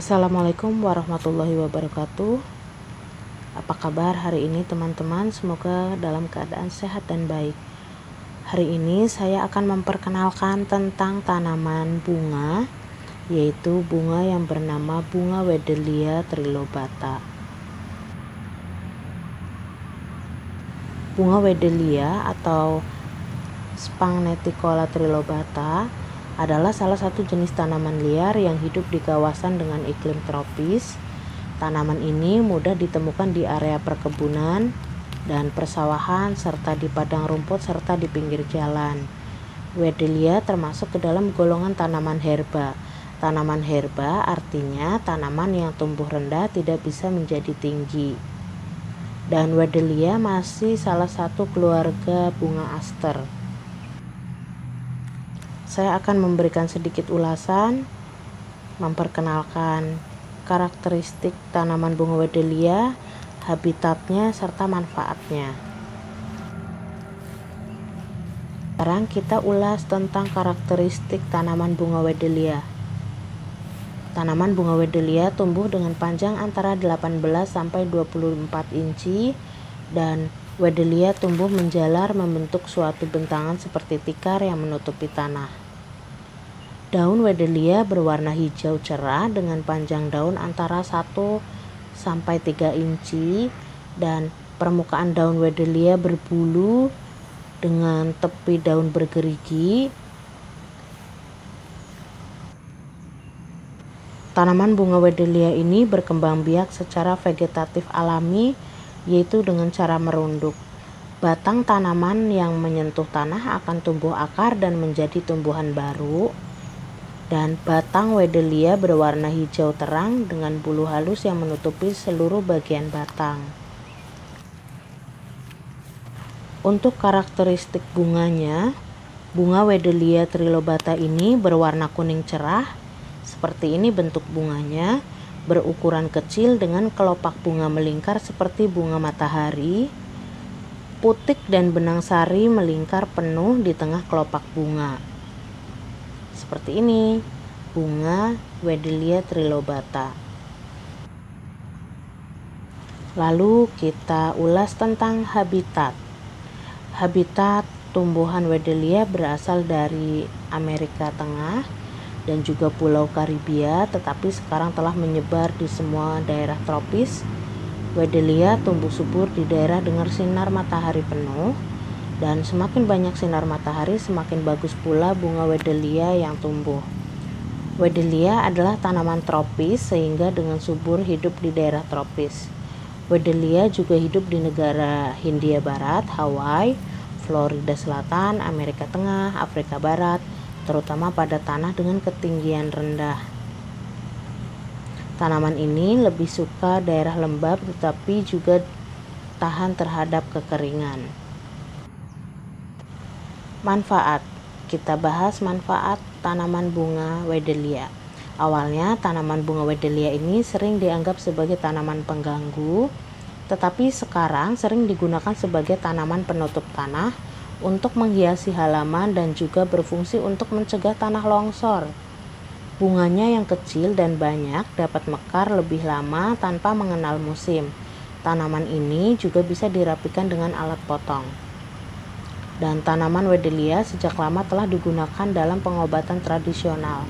Assalamualaikum warahmatullahi wabarakatuh. Apa kabar hari ini teman-teman? Semoga dalam keadaan sehat dan baik. Hari ini saya akan memperkenalkan tentang tanaman bunga, yaitu bunga yang bernama bunga Wedelia trilobata. Bunga Wedelia atau Spangneticola trilobata adalah salah satu jenis tanaman liar yang hidup di kawasan dengan iklim tropis. Tanaman ini mudah ditemukan di area perkebunan dan persawahan serta di padang rumput serta di pinggir jalan. Wedelia termasuk ke dalam golongan tanaman herba. Tanaman herba artinya tanaman yang tumbuh rendah tidak bisa menjadi tinggi. Dan Wedelia masih salah satu keluarga bunga aster. Saya akan memberikan sedikit ulasan, memperkenalkan karakteristik tanaman bunga Wedelia, habitatnya, serta manfaatnya. Sekarang kita ulas tentang karakteristik tanaman bunga Wedelia. Tanaman bunga Wedelia tumbuh dengan panjang antara 18 sampai 24 inci dan Wedelia tumbuh menjalar membentuk suatu bentangan seperti tikar yang menutupi tanah. Daun Wedelia berwarna hijau cerah dengan panjang daun antara 1 sampai 3 inci dan permukaan daun Wedelia berbulu dengan tepi daun bergerigi. Tanaman bunga Wedelia ini berkembang biak secara vegetatif alami, yaitu dengan cara merunduk. Batang tanaman yang menyentuh tanah akan tumbuh akar dan menjadi tumbuhan baru. Dan batang Wedelia berwarna hijau terang dengan bulu halus yang menutupi seluruh bagian batang. Untuk karakteristik bunganya, bunga Wedelia trilobata ini berwarna kuning cerah. Seperti ini bentuk bunganya, berukuran kecil dengan kelopak bunga melingkar seperti bunga matahari. Putik dan benang sari melingkar penuh di tengah kelopak bunga. Seperti ini bunga Wedelia trilobata. Lalu kita ulas tentang habitat. Habitat tumbuhan Wedelia berasal dari Amerika Tengah dan juga Pulau Karibia, tetapi sekarang telah menyebar di semua daerah tropis. Wedelia tumbuh subur di daerah dengan sinar matahari penuh, dan semakin banyak sinar matahari semakin bagus pula bunga Wedelia yang tumbuh. Wedelia adalah tanaman tropis sehingga dengan subur hidup di daerah tropis. Wedelia juga hidup di negara Hindia Barat, Hawaii, Florida Selatan, Amerika Tengah, Afrika Barat, terutama pada tanah dengan ketinggian rendah. Tanaman ini lebih suka daerah lembab tetapi juga tahan terhadap kekeringan. Manfaat. Kita bahas manfaat tanaman bunga Wedelia. Awalnya tanaman bunga Wedelia ini sering dianggap sebagai tanaman pengganggu, tetapi sekarang sering digunakan sebagai tanaman penutup tanah untuk menghiasi halaman dan juga berfungsi untuk mencegah tanah longsor. Bunganya yang kecil dan banyak dapat mekar lebih lama tanpa mengenal musim. Tanaman ini juga bisa dirapikan dengan alat potong. Dan tanaman Wedelia sejak lama telah digunakan dalam pengobatan tradisional.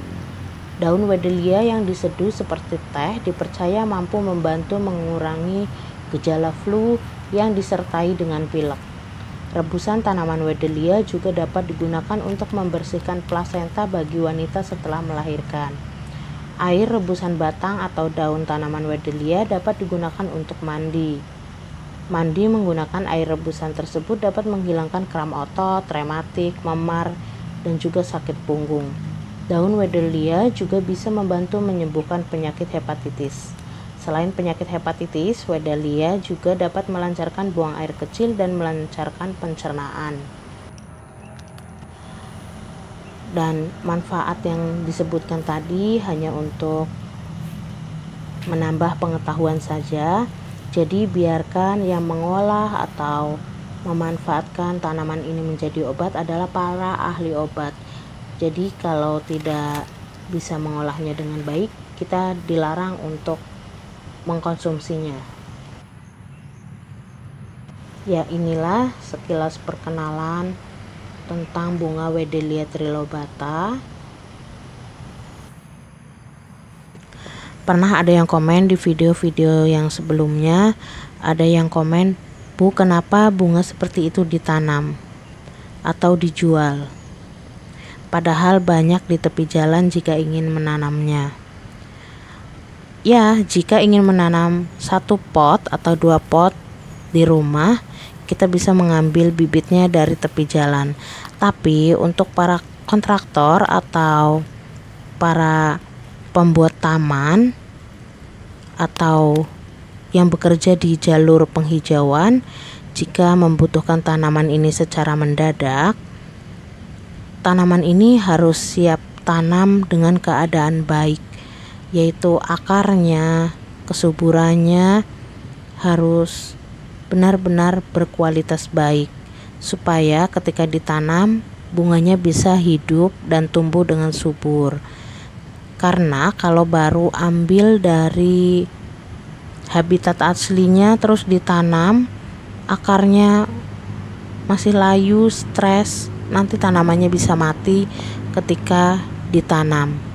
Daun Wedelia yang diseduh seperti teh dipercaya mampu membantu mengurangi gejala flu yang disertai dengan pilek. Rebusan tanaman Wedelia juga dapat digunakan untuk membersihkan plasenta bagi wanita setelah melahirkan. Air rebusan batang atau daun tanaman Wedelia dapat digunakan untuk mandi. Mandi menggunakan air rebusan tersebut dapat menghilangkan kram otot, rematik, memar, dan juga sakit punggung. Daun Wedelia juga bisa membantu menyembuhkan penyakit hepatitis. Selain penyakit hepatitis, Wedelia juga dapat melancarkan buang air kecil dan melancarkan pencernaan. Dan manfaat yang disebutkan tadi hanya untuk menambah pengetahuan saja. Jadi biarkan yang mengolah atau memanfaatkan tanaman ini menjadi obat adalah para ahli obat. Jadi kalau tidak bisa mengolahnya dengan baik, kita dilarang untuk mengkonsumsinya. Ya, inilah sekilas perkenalan tentang bunga Wedelia trilobata. Pernah ada yang komen di video-video yang sebelumnya, ada yang komen, "Bu, kenapa bunga seperti itu ditanam atau dijual? Padahal banyak di tepi jalan jika ingin menanamnya." Ya, jika ingin menanam 1 pot atau 2 pot di rumah, kita bisa mengambil bibitnya dari tepi jalan. Tapi untuk para kontraktor atau para pembuat taman atau yang bekerja di jalur penghijauan, jika membutuhkan tanaman ini secara mendadak, tanaman ini harus siap tanam dengan keadaan baik, yaitu akarnya, kesuburannya harus benar-benar berkualitas baik, supaya ketika ditanam bunganya bisa hidup dan tumbuh dengan subur. Karena kalau baru ambil dari habitat aslinya terus ditanam, akarnya masih layu, stres, nanti tanamannya bisa mati ketika ditanam.